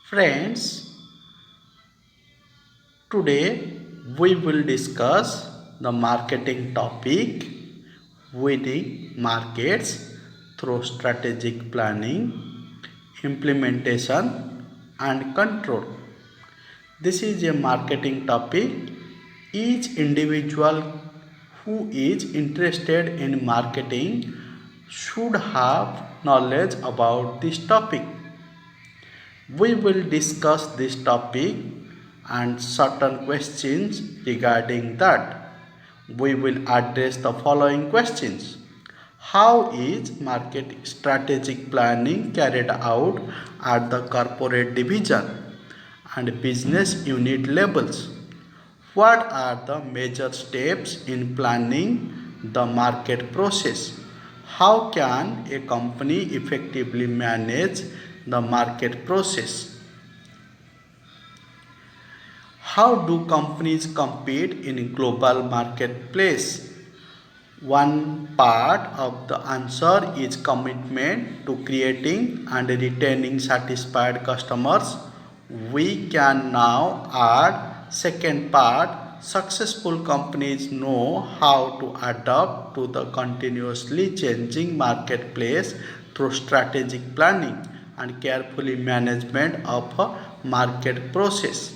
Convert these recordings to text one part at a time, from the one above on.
Friends, today we will discuss the marketing topic winning markets through strategic planning, implementation, and control. This is a marketing topic. Each individual who is interested in marketing should have knowledge about this topic. We will discuss this topic and certain questions regarding that. We will address the following questions. How is market strategic planning carried out at the corporate division and business unit levels? What are the major steps in planning the market process? How can a company effectively manage the market process? How do companies compete in global marketplace? One part of the answer is commitment to creating and retaining satisfied customers. We can now add second part. Successful companies know how to adapt to the continuously changing marketplace through strategic planning and carefully management of a market process.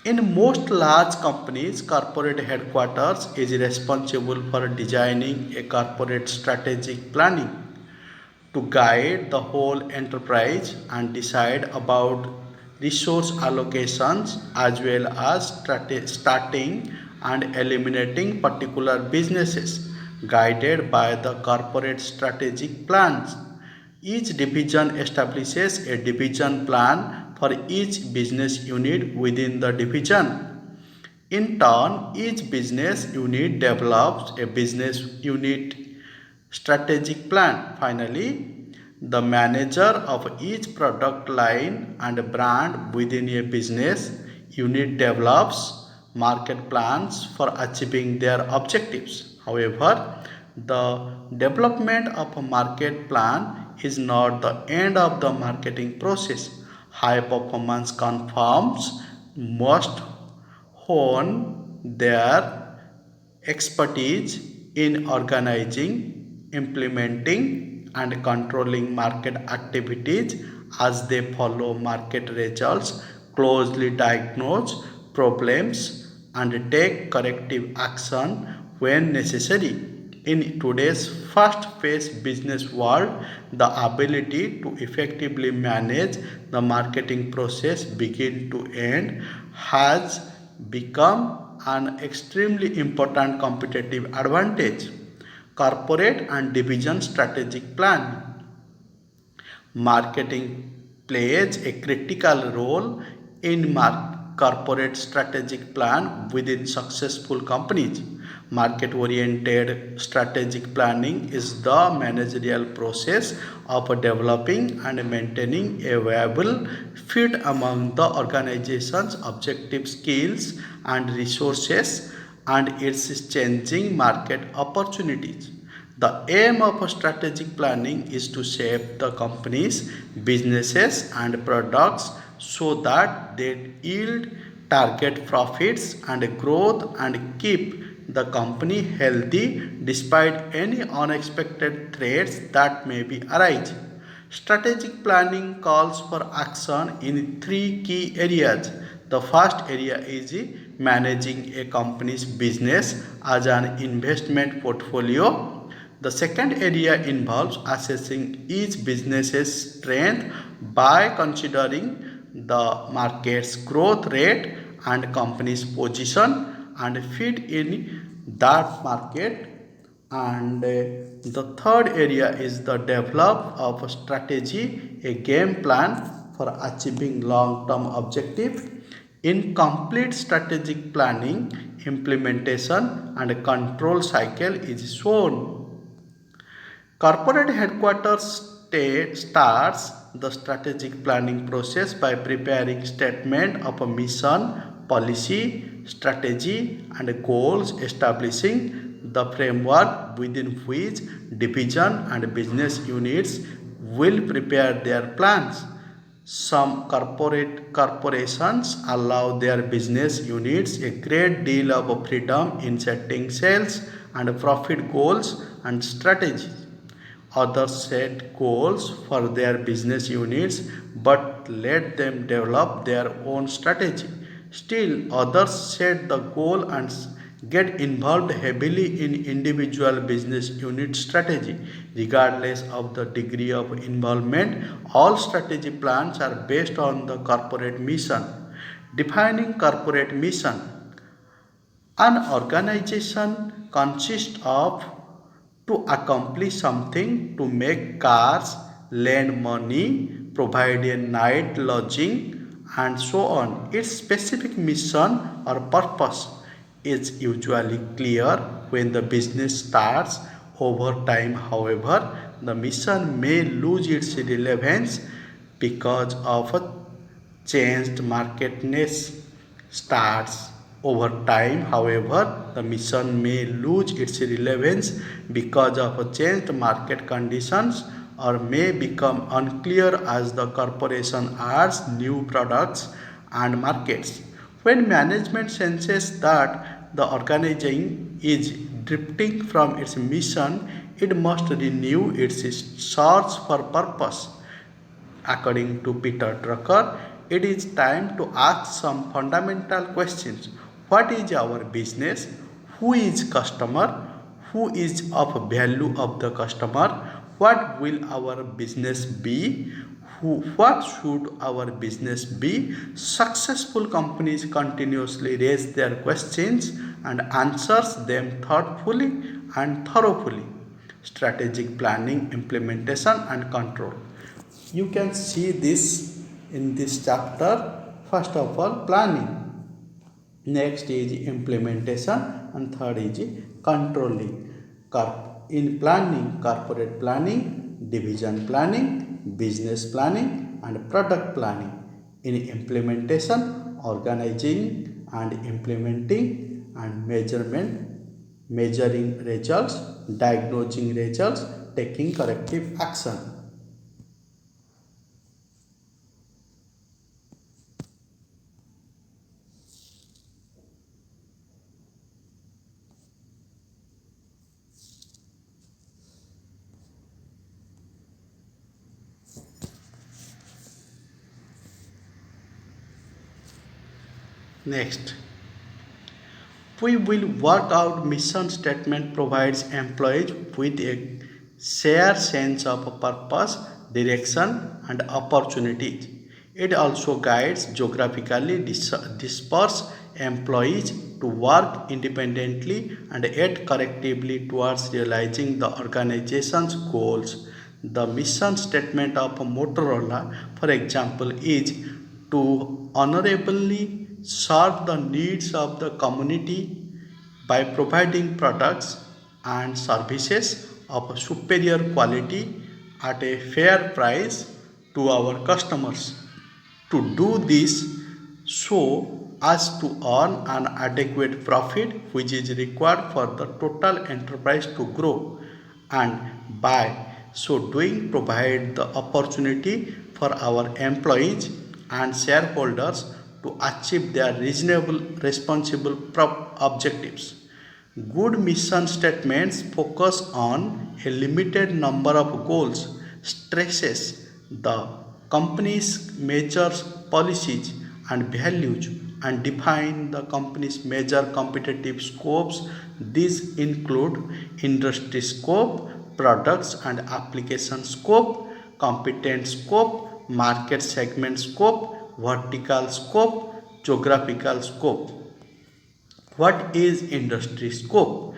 In most large companies, corporate headquarters is responsible for designing a corporate strategic planning to guide the whole enterprise and decide about resource allocations as well as starting and eliminating particular businesses guided by the corporate strategic plans. Each division establishes a division plan for each business unit within the division. In turn, each business unit develops a business unit strategic plan. Finally, the manager of each product line and brand within a business unit develops market plans for achieving their objectives. However, the development of a market plan is not the end of the marketing process. High performance firms must hone their expertise in organizing, implementing, and controlling market activities as they follow market results, closely diagnose problems, and take corrective action when necessary. In today's fast-paced business world, the ability to effectively manage the marketing process begin to end has become an extremely important competitive advantage. Corporate and division strategic plan. Marketing plays a critical role in corporate strategic plan within successful companies. Market oriented strategic planning is the managerial process of developing and maintaining a viable fit among the organization's objective skills and resources and its changing market opportunities. The aim of strategic planning is to shape the company's businesses and products so that they yield target profits and growth and keep the company healthy despite any unexpected threats that may be arise. Strategic planning calls for action in three key areas. The first area is managing a company's business as an investment portfolio. The second area involves assessing each business's strength by considering the market's growth rate and company's position and fit in that market. And the third area is the develop of a strategy, a game plan for achieving long-term objective. In complete strategic planning, implementation and control cycle is shown. Corporate headquarters starts the strategic planning process by preparing statement of a mission, policy, strategy, and goals, establishing the framework within which division and business units will prepare their plans. Some corporations allow their business units a great deal of freedom in setting sales and profit goals and strategies. Others set goals for their business units but let them develop their own strategy. Still, others set the goal and get involved heavily in individual business unit strategy. Regardless of the degree of involvement, all strategy plans are based on the corporate mission. Defining corporate mission. An organization consists of to accomplish something, to make cars, lend money, provide a night lodging, and so on. Its specific mission or purpose is usually clear when the business starts. Over time, however, the mission may lose its relevance because of a changed marketness starts. Over time, however, the mission may lose its relevance because of changed market conditions or may become unclear as the corporation adds new products and markets. When management senses that the organization is drifting from its mission, it must renew its search for purpose. According to Peter Drucker, it is time to ask some fundamental questions. What is our business? Who is customer? Who is of value of the customer? What will our business be? What should our business be? Successful companies continuously raise their questions and answers them thoughtfully and thoroughly. Strategic planning, implementation, and control. You can see this in this chapter. First of all, planning, next is implementation, and third is controlling. In planning, corporate planning, division planning, business planning, and product planning. In implementation, organizing and implementing and measuring results, diagnosing results, taking corrective action. Next, we will work out mission statement provides employees with a shared sense of purpose, direction, and opportunities. It also guides geographically dispersed employees to work independently and yet collectively towards realizing the organization's goals. The mission statement of Motorola, for example, is to honorably serve the needs of the community by providing products and services of superior quality at a fair price to our customers. To do this so as to earn an adequate profit which is required for the total enterprise to grow, and by so doing provide the opportunity for our employees and shareholders to achieve their reasonable responsible objectives. Good mission statements focus on a limited number of goals, stresses the company's major policies and values, and define the company's major competitive scopes. These include industry scope, products and application scope, competent scope, market segment scope, vertical scope, geographical scope. What is industry scope?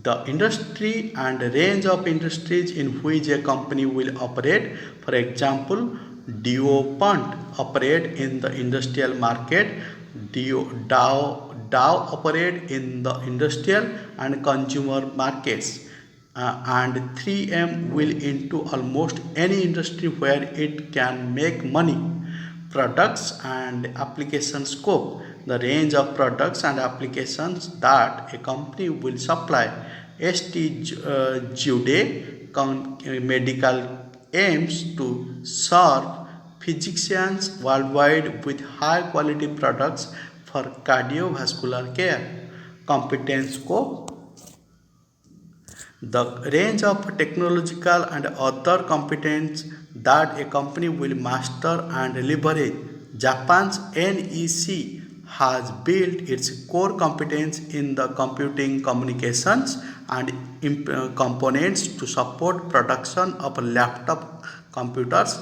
The industry and range of industries in which a company will operate. For example, DuPont operate in the industrial market. Dow operate in the industrial and consumer markets. And 3M will into almost any industry where it can make money. Products and application scope, the range of products and applications that a company will supply. Jude Medical aims to serve physicians worldwide with high quality products for cardiovascular care. Competence scope: the range of technological and other competence that a company will master and leverage. Japan's NEC has built its core competence in the computing communications and components to support production of laptop computers,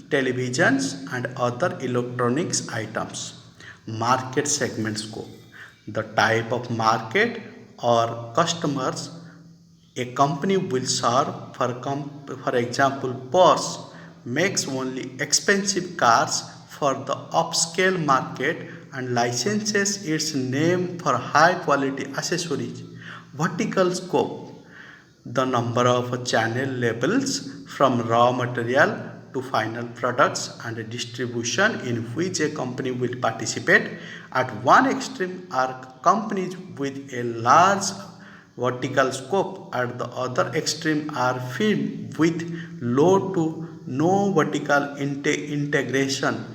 televisions, and other electronics items. Market segment scope: the type of market or customers a company will serve. For example, Porsche makes only expensive cars for the upscale market and licenses its name for high quality accessories. Vertical scope: the number of channel labels from raw material to final products and distribution in which a company will participate. At one extreme are companies with a large vertical scope, at the other extreme are firms with low to no vertical integration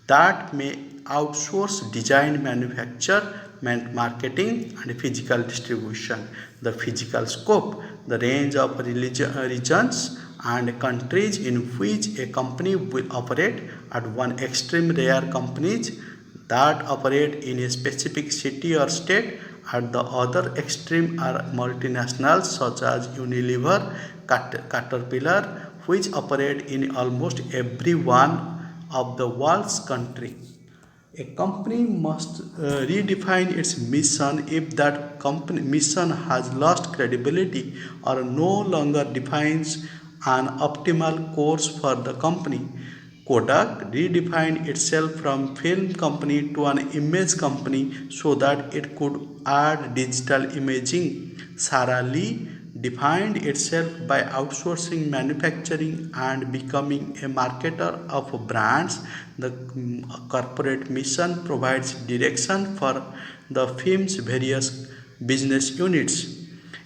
that may outsource design, manufacture, marketing, and physical distribution. The physical scope: the range of regions and countries in which a company will operate. At one extreme, rare companies that operate in a specific city or state. At the other extreme are multinationals such as Unilever, Caterpillar, which operate in almost every one of the world's country. A company must redefine its mission if that company mission has lost credibility or no longer defines an optimal course for the company. Kodak redefined itself from film company to an image company so that it could add digital imaging. Sara Lee defined itself by outsourcing manufacturing and becoming a marketer of brands. The corporate mission provides direction for the firm's various business units.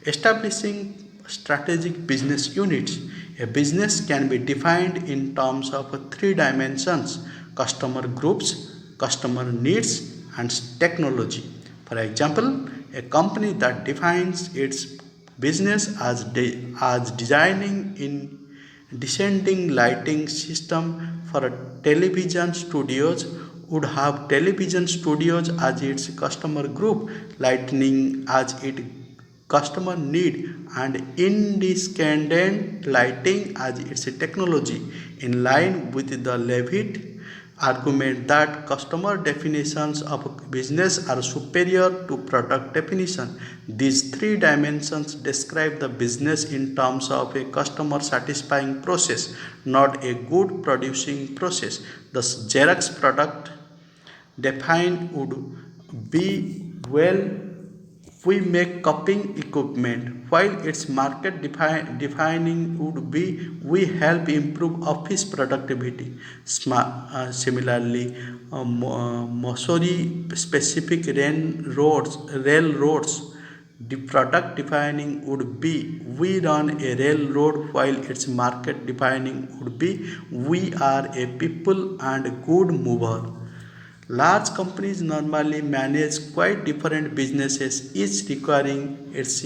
Establishing strategic business units. A business can be defined in terms of three dimensions: customer groups, customer needs, and technology. For example, a company that defines its business as designing in descending lighting system for television studios would have television studios as its customer group, lighting as its customer need, and incandescent lighting as its technology. In line with the Levitt argument that customer definitions of business are superior to product definition, these three dimensions describe the business in terms of a customer satisfying process, not a good producing process. The Xerox product defined would be, well, we make copying equipment, while its market defining would be, we help improve office productivity. Similarly, Missouri specific railroads, the product defining would be, we run a railroad, while its market defining would be, we are a people and good mover. Large companies normally manage quite different businesses, each requiring its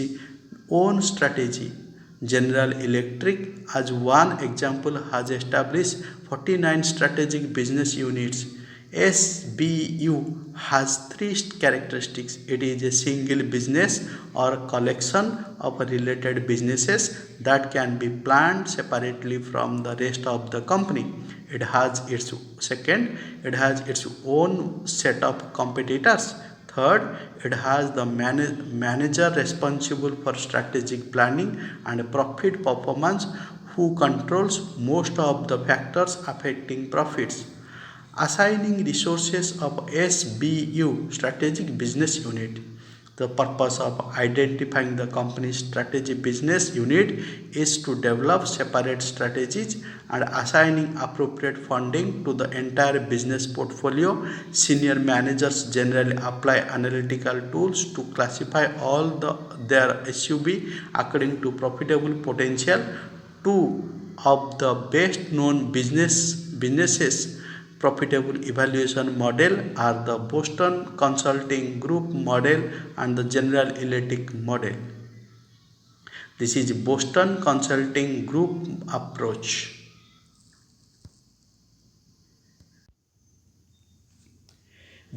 own strategy. General Electric, as one example, has established 49 strategic business units. SBU has three characteristics. It is a single business or collection of related businesses that can be planned separately from the rest of the company. It has its it has its own set of competitors. Third, it has the manager responsible for strategic planning and profit performance who controls most of the factors affecting profits. Assigning resources of SBU, strategic business unit. The purpose of identifying the company's strategy business unit is to develop separate strategies and assigning appropriate funding to the entire business portfolio. Senior managers generally apply analytical tools to classify all their SUB according to profitable potential. Two of the best known businesses profitable evaluation model are the Boston Consulting Group model and the General Electric model. This is Boston Consulting Group approach.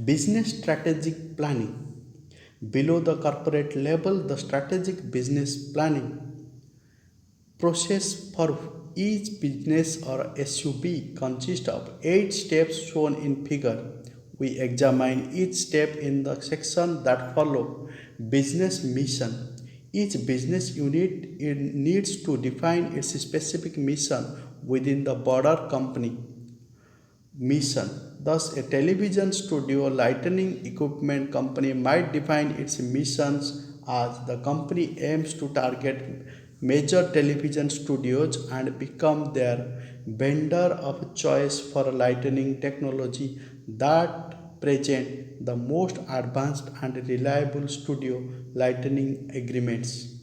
Business strategic planning. Below the corporate level, the strategic business planning process for each business or SUB consists of 8 steps shown in figure. We examine each step in the section that follow. Business mission. Each business unit needs to define its specific mission within the broader company mission. Thus, a television studio lighting equipment company might define its missions as the company aims to target major television studios and become their vendor of choice for lighting technology that present the most advanced and reliable studio lighting agreements.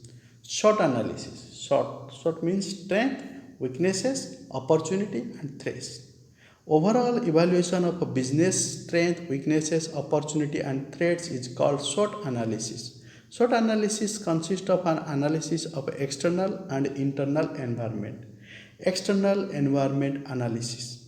SWOT analysis. SWOT means strength, weaknesses, opportunity, and threats. Overall evaluation of a business strength, weaknesses, opportunity, and threats is called SWOT analysis. SWOT analysis consists of an analysis of external and internal environment. External environment analysis.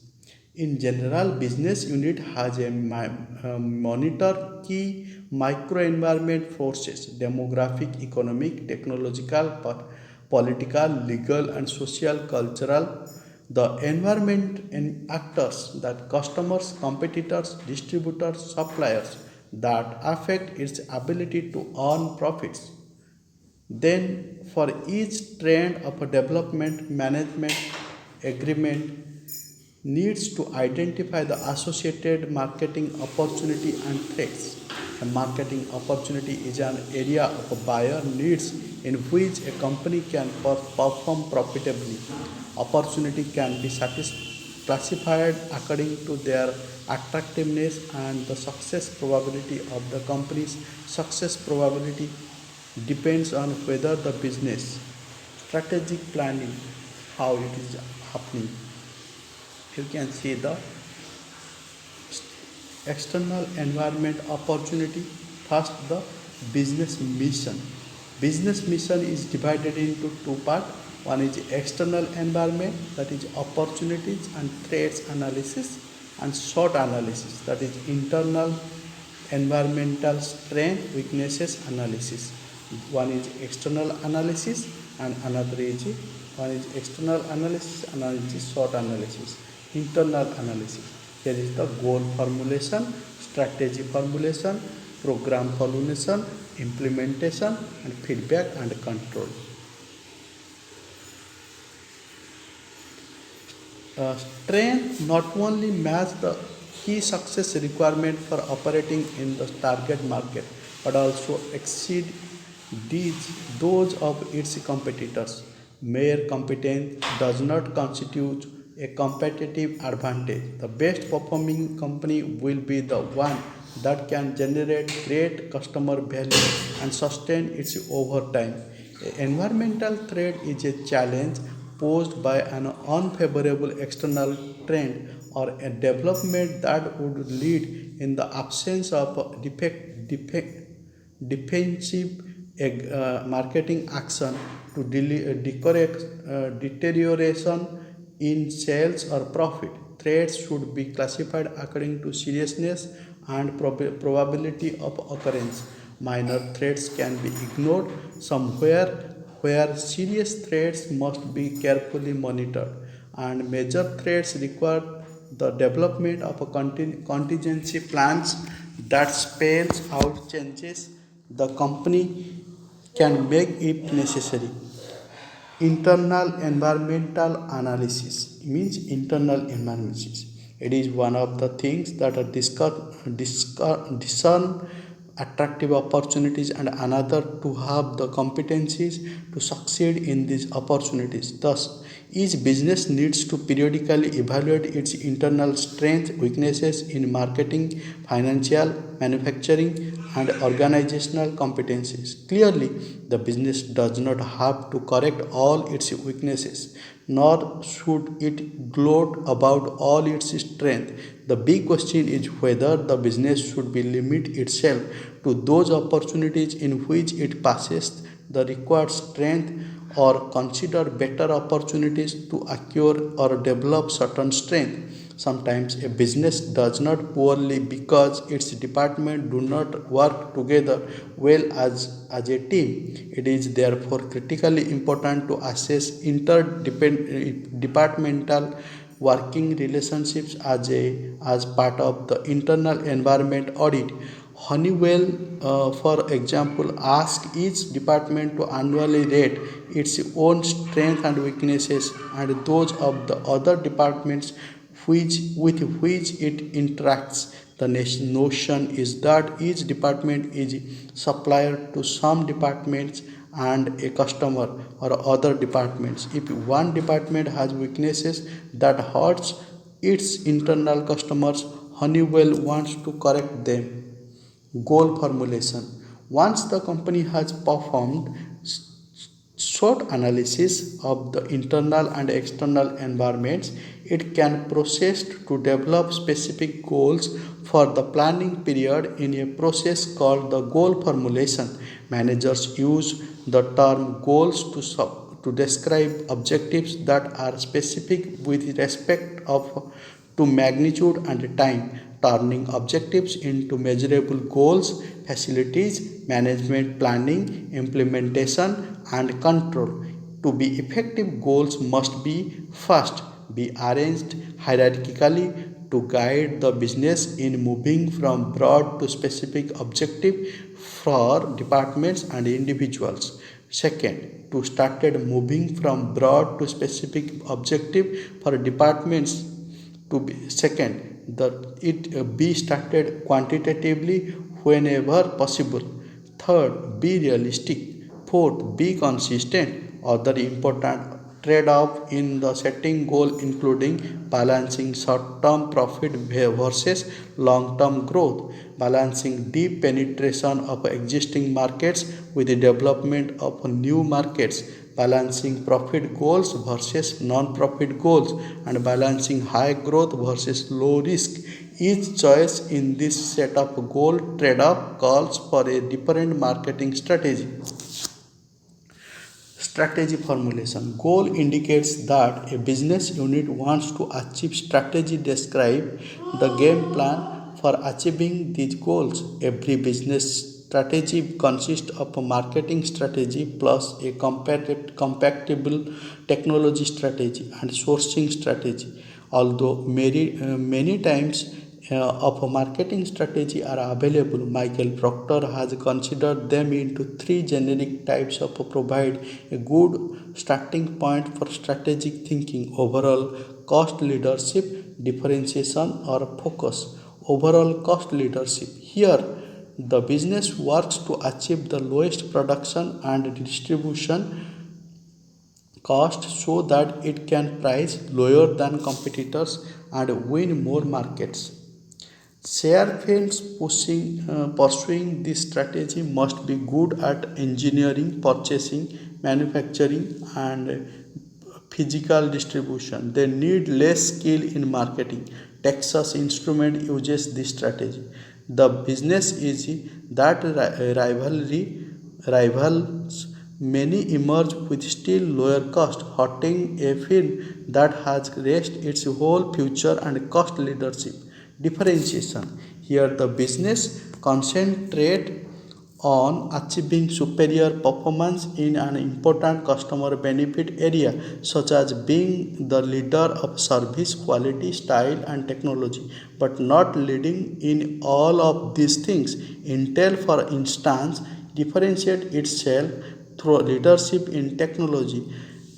In general, business unit has a monitor key microenvironment forces, demographic, economic, technological, political, legal, and social, cultural. The environment and actors that customers, competitors, distributors, suppliers that affect its ability to earn profits. Then, for each trend of a development management agreement needs to identify the associated marketing opportunity and threats. A marketing opportunity is an area of a buyer needs in which a company can perform profitably. Opportunity can be classified according to their attractiveness and the success probability of the company's success probability depends on whether the business strategic planning how it is happening. You can see the external environment opportunity. First, the business mission. Business mission is divided into two parts. One is external environment, that is opportunities and threats analysis, and SWOT analysis, that is internal environmental strength weaknesses analysis. One is external analysis and another is one is external analysis, another is SWOT analysis. Internal analysis, here is the goal formulation, strategy formulation, program formulation, implementation, and feedback and control. Strength not only match the key success requirement for operating in the target market but also exceed those of its competitors. Mere competence does not constitute a competitive advantage. The best performing company will be the one that can generate great customer value and sustain its over time. Environmental threat is a challenge posed by an unfavorable external trend or a development that would lead in the absence of defensive marketing action to deterioration in sales or profit. Threats should be classified according to seriousness and probability of occurrence. Minor threats can be ignored somewhere where serious threats must be carefully monitored, and major threats require the development of a contingency plans that spells out changes the company can make if necessary. Internal environmental analysis means internal analysis. It is one of the things that are discern attractive opportunities and another to have the competencies to succeed in these opportunities. Thus, Each business needs to periodically evaluate its internal strengths, weaknesses in marketing, financial, manufacturing, and organizational competencies. Clearly, the business does not have to correct all its weaknesses, nor should it gloat about all its strength. The big question is whether the business should be limit itself to those opportunities in which it possesses the required strength or consider better opportunities to acquire or develop certain strength. Sometimes a business does not poorly because its departments do not work together well as a team. It is therefore critically important to assess interdepartmental working relationships as part of the internal environment audit. Honeywell, for example, asks each department to annually rate its own strengths and weaknesses and those of the other departments with which it interacts. The notion is that each department is supplier to some departments and a customer or other departments. If one department has weaknesses that hurts its internal customers, Honeywell wants to correct them. Goal formulation. Once the company has performed short analysis of the internal and external environments, it can proceed to develop specific goals for the planning period in a process called the goal formulation. Managers use the term goals to describe objectives that are specific with respect of to magnitude and time. Turning objectives into measurable goals facilities management planning, implementation, and control. To be effective, goals must be first be arranged hierarchically to guide the business in moving from broad to specific objective for departments and individuals. Second, to started moving from broad to specific objective for departments to be second that it be started quantitatively whenever possible. Third, be realistic. Fourth, be consistent. Other important trade-off in the setting goal including balancing short-term profit versus long-term growth, balancing deep penetration of existing markets with the development of new markets, balancing profit goals versus non-profit goals, and balancing high growth versus low risk. Each choice in this set of goal trade-off calls for a different marketing strategy. Strategy formulation. Goal indicates that a business unit wants to achieve strategy describe the game plan for achieving these goals. Every business strategy consists of a marketing strategy plus a compatible technology strategy and sourcing strategy. Although many times of a marketing strategy are available, Michael Proctor has considered them into three generic types of provide a good starting point for strategic thinking: overall cost leadership, differentiation, or focus. Overall cost leadership. Here, the business works to achieve the lowest production and distribution cost so that it can price lower than competitors and win more markets. Share firms pursuing this strategy must be good at engineering, purchasing, manufacturing, and physical distribution. They need less skill in marketing. Texas Instrument uses this strategy. The business is that rivals many emerge with still lower cost, hurting a firm that has raced its whole future and cost leadership. Differentiation. Here the business concentrate on achieving superior performance in an important customer benefit area such as being the leader of service quality style and technology but not leading in all of these things. Intel for instance differentiate itself through leadership in technology,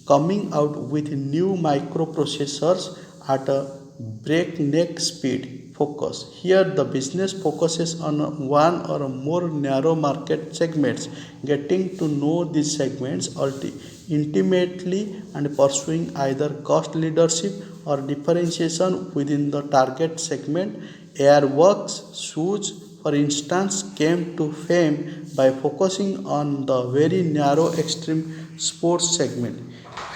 coming out with new microprocessors at a breakneck speed. Focus. Here, the business focuses on one or more narrow market segments. Getting to know these segments intimately and pursuing either cost leadership or differentiation within the target segment. Airworks shoes, for instance, came to fame by focusing on the very narrow extreme sports segment.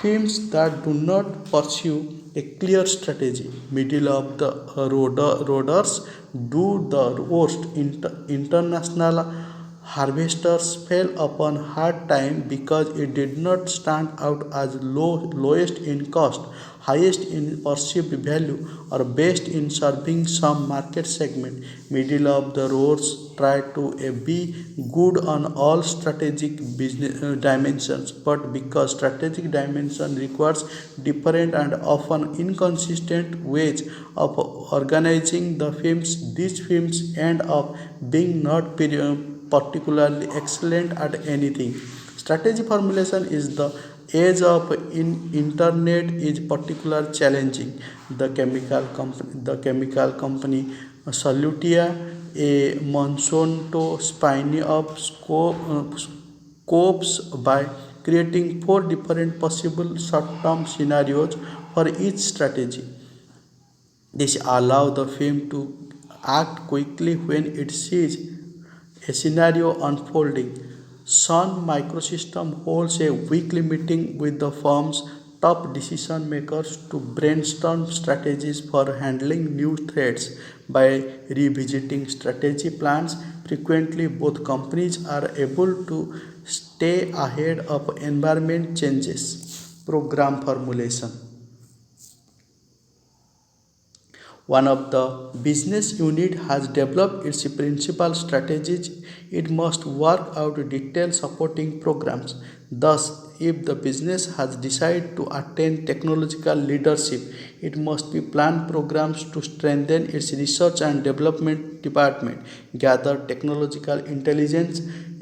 Films that do not pursue a clear strategy, middle of the roaders do the worst. International harvesters fell upon hard time because it did not stand out as lowest in cost, highest in perceived value, or best in serving some market segment. Middle of the roads try to be good on all strategic business dimensions, but because strategic dimension requires different and often inconsistent ways of organizing the films, these films end up being not particularly excellent at anything. Strategy formulation is the age of internet is particularly challenging. The chemical company Salutia, a Monsanto spinning up scopes by creating four different possible short-term scenarios for each strategy. This allows the film to act quickly when it sees a scenario unfolding. Sun Microsystem holds a weekly meeting with the firm's top decision makers to brainstorm strategies for handling new threats. By revisiting strategy plans frequently, both companies are able to stay ahead of environment changes. Program formulation. One of the business unit has developed its principal strategies. It must work out detailed supporting programs. Thus, if the business has decided to attain technological leadership, it must be planned programs to strengthen its research and development department, gather technological intelligence,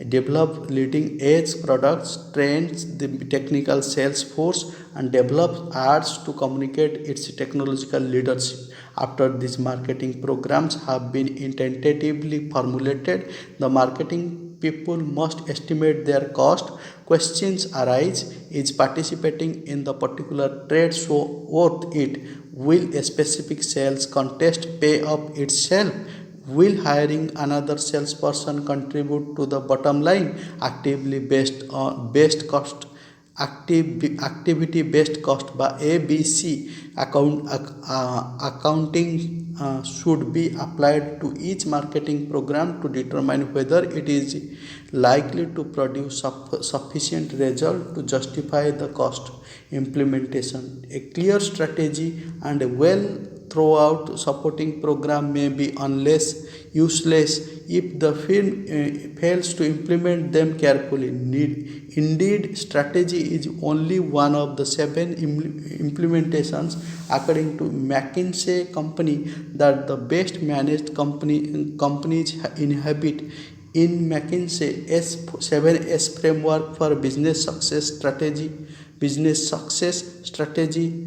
develop leading edge products, trains the technical sales force, and develop ads to communicate its technological leadership. After these marketing programs have been tentatively formulated, the marketing people must estimate their cost. Questions arise: is participating in the particular trade show worth it? Will a specific sales contest pay off itself? Will hiring another salesperson contribute to the bottom line? Actively based on best cost activity based cost by ABC accounting should be applied to each marketing program to determine whether it is likely to produce sufficient result to justify the cost. Implementation: a clear strategy and a well throughout supporting program may be unless useless if the firm fails to implement them carefully. Indeed, strategy is only one of the seven implementations, according to McKinsey company, that the best managed companies inhabit. In McKinsey 7S framework for business success strategy,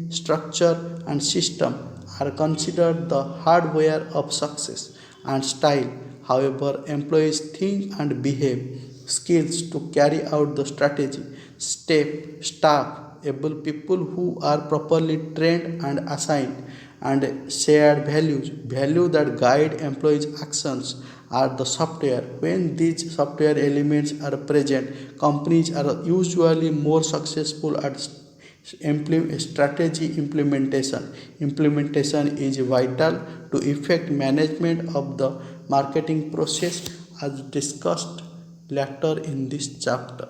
structure, and system are considered the hardware of success and style. However, employees think and behave. Skills to carry out the strategy. Staff, able people who are properly trained and assigned, and shared value that guide employees' actions are the software. When these software elements are present, companies are usually more successful at strategy implementation. Implementation is vital to effect management of the marketing process as discussed later in this chapter.